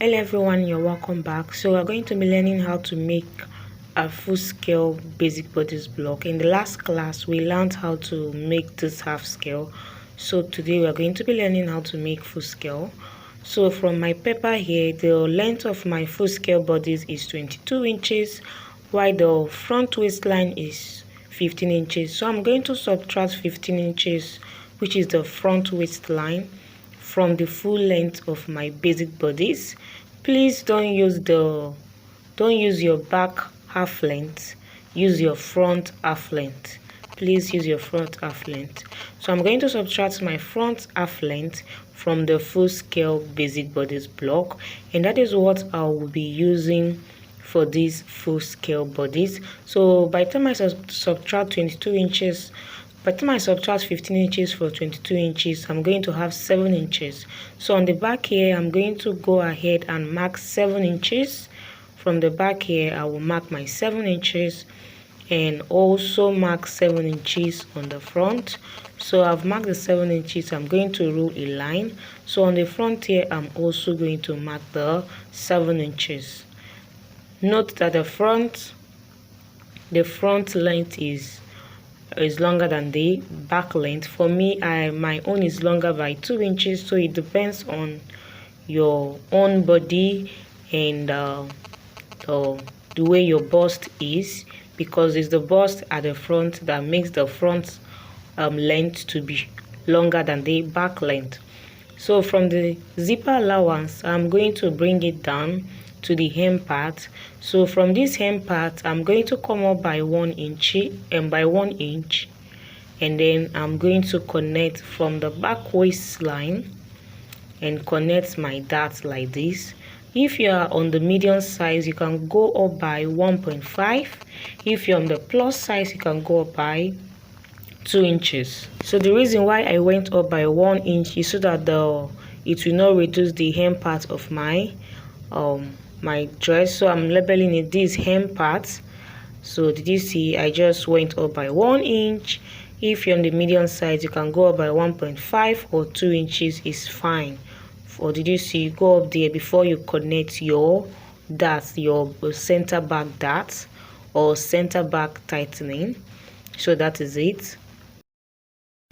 Hello everyone, you're welcome back. So we're going to be learning how to make a full scale basic bodice block. In the last class we learned how to make this half scale, so today we're going to be learning how to make full scale. So from my paper here, the length of my full scale bodice is 22 inches while the front waistline is 15 inches. So I'm going to subtract 15 inches, which is the front waistline, from the full length of my basic bodice. Please don't use your back half length, use your front half length. Please use your front half length. So I'm going to subtract my front half length from the full scale basic bodice block, and that is what I will be using for this full scale bodice. So by the time I subtract 22 inches, by the time I subtract 15 inches for 22 inches, I'm going to have 7 inches. So on the back here, I'm going to go ahead and mark 7 inches. From the back here, I will mark my 7 inches and also mark 7 inches on the front. So I've marked the 7 inches. I'm going to rule a line. So on the front here, I'm also going to mark the 7 inches. Note that the front length is longer than the back length. For me, my own is longer by 2 inches, so it depends on your own body and the way your bust is, because it's the bust at the front that makes the front length to be longer than the back length. So from the zipper allowance, I'm going to bring it down to the hem part. So from this hem part, I'm going to come up by 1 inch and by 1 inch, and then I'm going to connect from the back waistline and connect my dart like this. If you are on the medium size, you can go up by 1.5. If you're on the plus size, you can go up by 2 inches. So the reason why I went up by 1 inch is so that it will not reduce the hem part of my dress. So I'm labeling it this hem part. So did you see, I just went up by 1 inch. If you're on the medium size, you can go up by 1.5 or 2 inches is fine. Or did you see, go up there before you connect your dart, your center back dart or center back tightening. So that is it.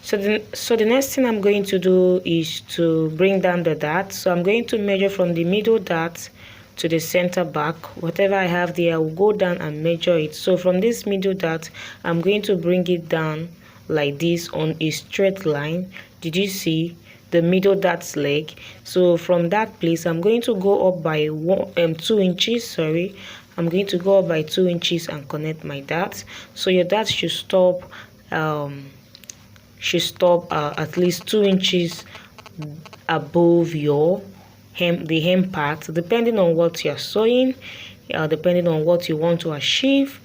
So the next thing I'm going to do is to bring down the dart. So I'm going to measure from the middle dart to the center back. Whatever I have there, I will go down and measure it. So from this middle dart, I'm going to bring it down like this on a straight line. Did you see the middle dart's leg? So from that place, I'm going to go up by 2 inches. Sorry, I'm going to go up by 2 inches and connect my dart. So your dart should stop at least 2 inches above the hem part, depending on what you're sewing, depending on what you want to achieve.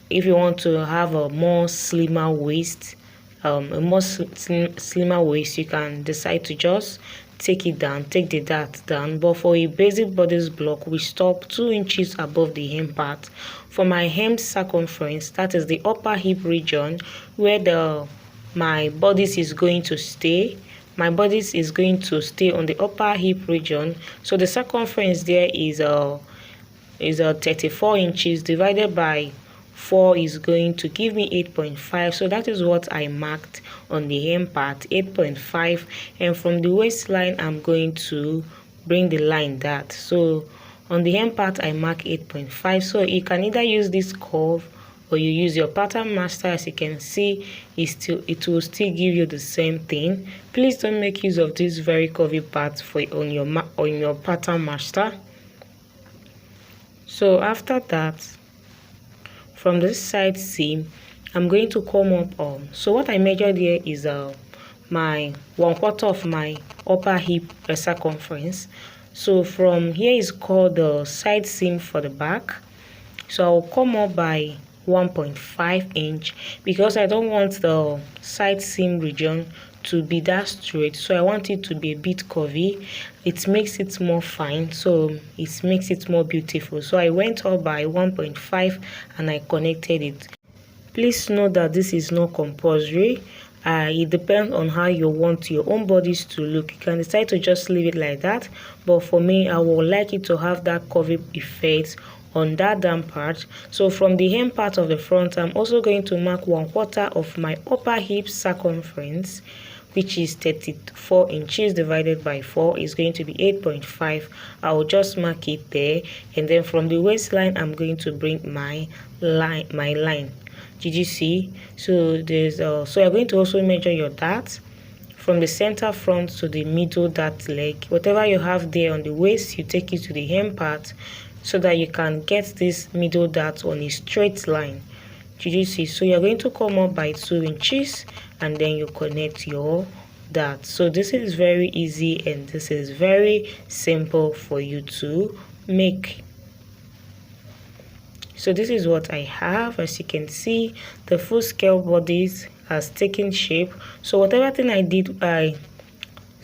If you want to have a more slimmer waist, slimmer waist, you can decide to just take the dart down. But for a basic bodice block, we stop 2 inches above the hem part. For my hem circumference, that is the upper hip region where my bodice is going to stay. My bodice is going to stay on the upper hip region. So the circumference there is 34 inches divided by 4 is going to give me 8.5. So that is what I marked on the hem part, 8.5. And from the waistline, I'm going to bring the line that. So on the hem part, I mark 8.5. So you can either use this curve or you use your pattern master. As you can see, it will still give you the same thing. Please don't make use of this very curvy part on your pattern master. So after that, from this side seam, I'm going to come up so what I measured here is my 1/4 of my upper hip circumference. So from here is called the side seam for the back. So I'll come up by 1.5 inch because I don't want the side seam region to be that straight, so I want it to be a bit curvy. It makes it more fine, so it makes it more beautiful. So I went up by 1.5 and I connected it. Please note that this is not compulsory. It depends on how you want your own bodice to look. You can decide to just leave it like that, but for me, I would like it to have that curvy effect on that down part. So from the hem part of the front, I'm also going to mark 1/4 of my upper hip circumference, which is 34 inches divided by 4 is going to be 8.5. I will just mark it there, and then from the waistline I'm going to bring my line. Did you see? So there's so you're going to also measure your dart from the center front to the middle dart leg. Whatever you have there on the waist, you take it to the hem part so that you can get this middle dart on a straight line. Did you see? So you're going to come up by 2 inches and then you connect your dart. So this is very easy and this is very simple for you to make. So this is what I have. As you can see, the full scale bodice has taken shape. So whatever thing I did,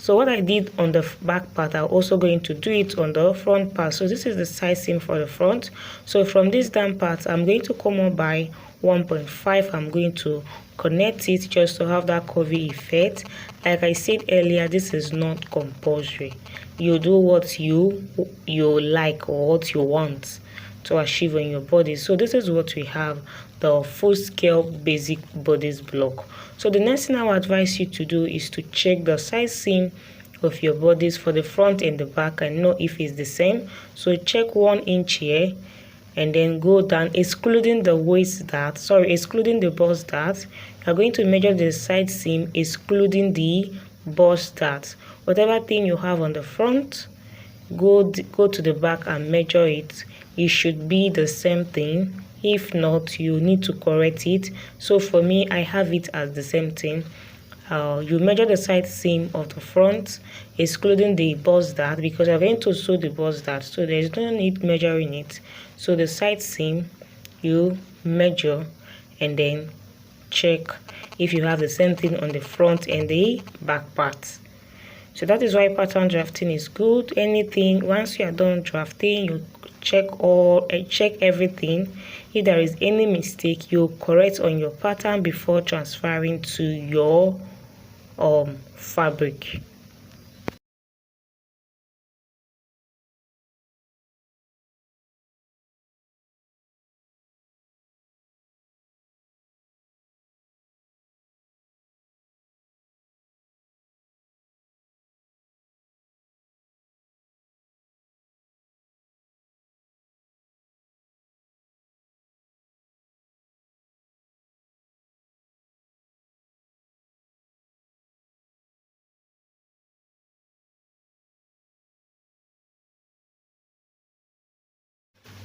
what I did on the back part, I'm also going to do it on the front part. So this is the side seam for the front. So from this down part, I'm going to come up by 1.5. I'm going to connect it just to have that curvy effect. Like I said earlier, this is not compulsory. You do what you like or what you want to achieve on your body. So this is what we have, the full scale basic bodice block. So the next thing I would advise you to do is to check the side seam of your bodice for the front and the back and know if it's the same. So check 1 inch here and then go down, excluding the excluding the bust dart. You're going to measure the side seam excluding the bust dart. Whatever thing you have on the front, go to the back and measure it. It should be the same thing. If not, you need to correct it. So for me, I have it as the same thing. You measure the side seam of the front excluding the bust dart, because you're going to sew the bust dart, so there's no need measuring it. So the side seam you measure and then check if you have the same thing on the front and the back part. So that is why pattern drafting is good. Anything, once you are done drafting, you check everything. If there is any mistake, you correct on your pattern before transferring to your fabric.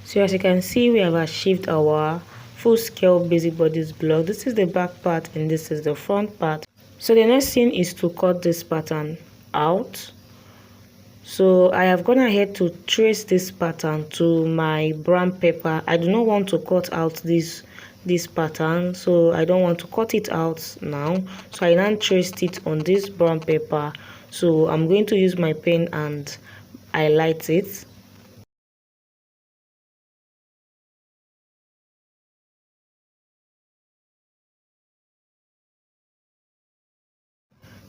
So as you can see, we have achieved our full scale basic bodice block. This is the back part and this is the front part. So the next thing is to cut this pattern out. So I have gone ahead to trace this pattern to my brown paper. I do not want to cut out this pattern, so I don't want to cut it out now. So I now traced it on this brown paper. So I'm going to use my pen and highlight it.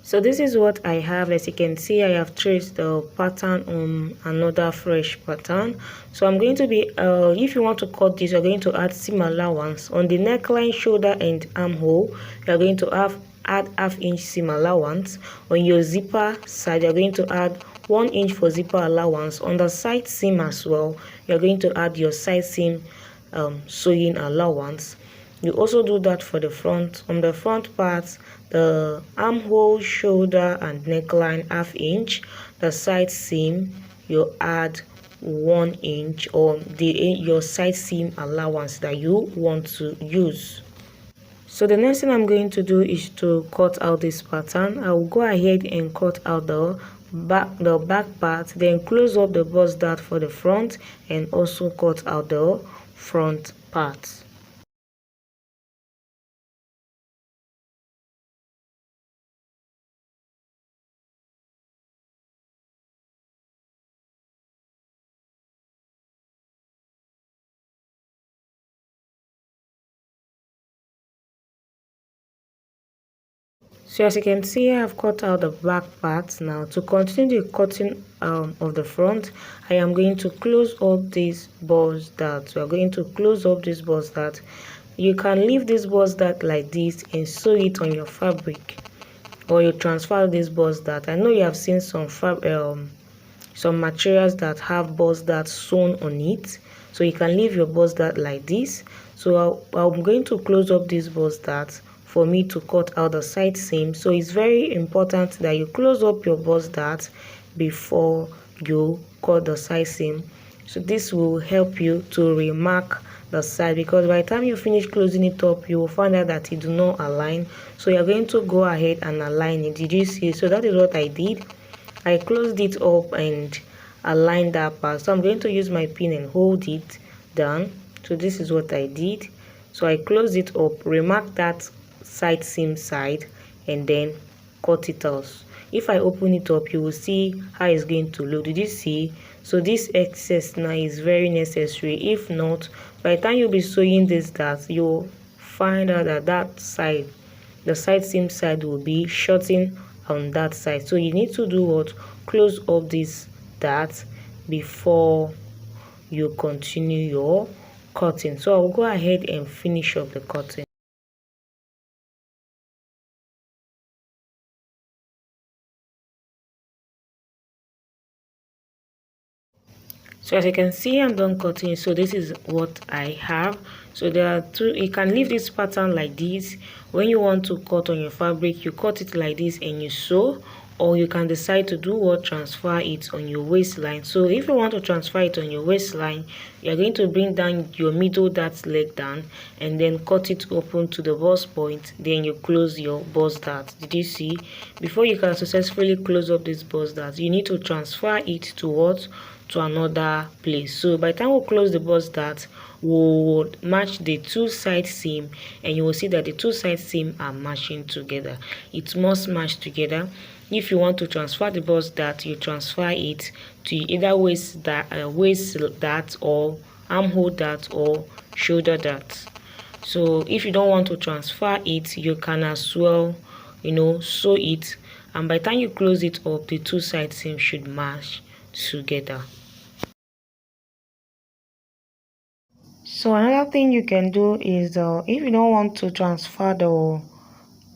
So this is what I have. As you can see, I have traced the pattern on another fresh pattern. So I'm going to be if you want to cut this, you're going to add seam allowance on the neckline, shoulder and armhole. You're going to add ½ inch seam allowance. On your zipper side, you're going to add 1 inch for zipper allowance. On the side seam as well, you're going to add your side seam sewing allowance. You also do that for the front. On the front part, the armhole, shoulder and neckline ½ inch. The side seam, you add 1 inch, or your side seam allowance that you want to use. So the next thing I'm going to do is to cut out this pattern. I will go ahead and cut out the back part, then close up the bust dart for the front and also cut out the front part. So as you can see, I've cut out the back part. Now to continue the cutting of the front, I am going to close up these balls that we are going to close up this balls that you can leave this balls that like this and sew it on your fabric, or you transfer this balls that I know you have seen some materials that have balls that sewn on it, so you can leave your balls that like this. So I'm going to close up this balls that for me to cut out the side seam. So it's very important that you close up your balls that before you cut the side seam. So this will help you to remark the side, because by the time you finish closing it up, you will find out that it do not align. So you're going to go ahead and align it. Did you see? So that is what I did. I closed it up and aligned that part. So I'm going to use my pin and hold it down. So this is what I did. So I closed it up, remark that side seam side, and then cut it out. If I open it up, you will see how it's going to look. Did you see? So this excess now is very necessary. If not, by the time you'll be sewing this, that you'll find out that that side, the side seam side, will be shorting on that side. So you need to do what? Close up this that before you continue your cutting. So I'll go ahead and finish up the cutting. So as you can see, I'm done cutting. So this is what I have. So there are two. You can leave this pattern like this. When you want to cut on your fabric, you cut it like this and you sew, or you can decide to do what? Transfer it on your waistline. So if you want to transfer it on your waistline, you're going to bring down your middle dart leg down and then cut it open to the bust point. Then you close your bust dart. Did you see? Before you can successfully close up this bust dart, you need to transfer it to what? To another place. So by the time we close the bust dart, we will match the two side seam, and you will see that the two side seam are matching together. It must match together. If you want to transfer the bust dart, you transfer it to either waist dart or armhole dart or shoulder dart. So if you don't want to transfer it, you can as well, sew it, and by the time you close it up, the two side seams should match together. So another thing you can do is if you don't want to transfer the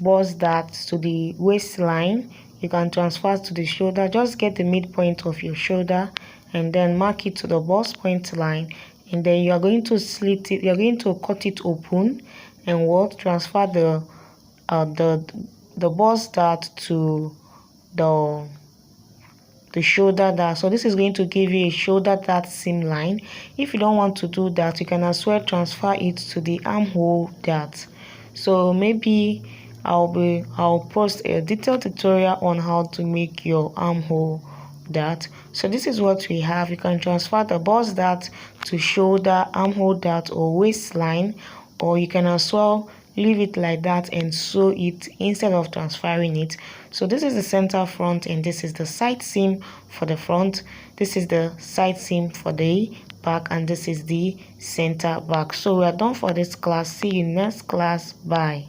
bust dart to the waistline, you can transfer to the shoulder. Just get the midpoint of your shoulder and then mark it to the bust point line, and then you are going to slit it. You're going to cut it open and transfer the bust dart to the shoulder dart. So this is going to give you a shoulder dart seam line. If you don't want to do that, you can as well transfer it to the armhole dart. So maybe I'll post a detailed tutorial on how to make your armhole dart. So this is what we have. You can transfer the bust dart to shoulder, armhole dart, or waistline, or you can as well leave it like that and sew it instead of transferring it. So this is the center front, and this is the side seam for the front. This is the side seam for the back, and this is the center back. So we are done for this class. See you next class. Bye.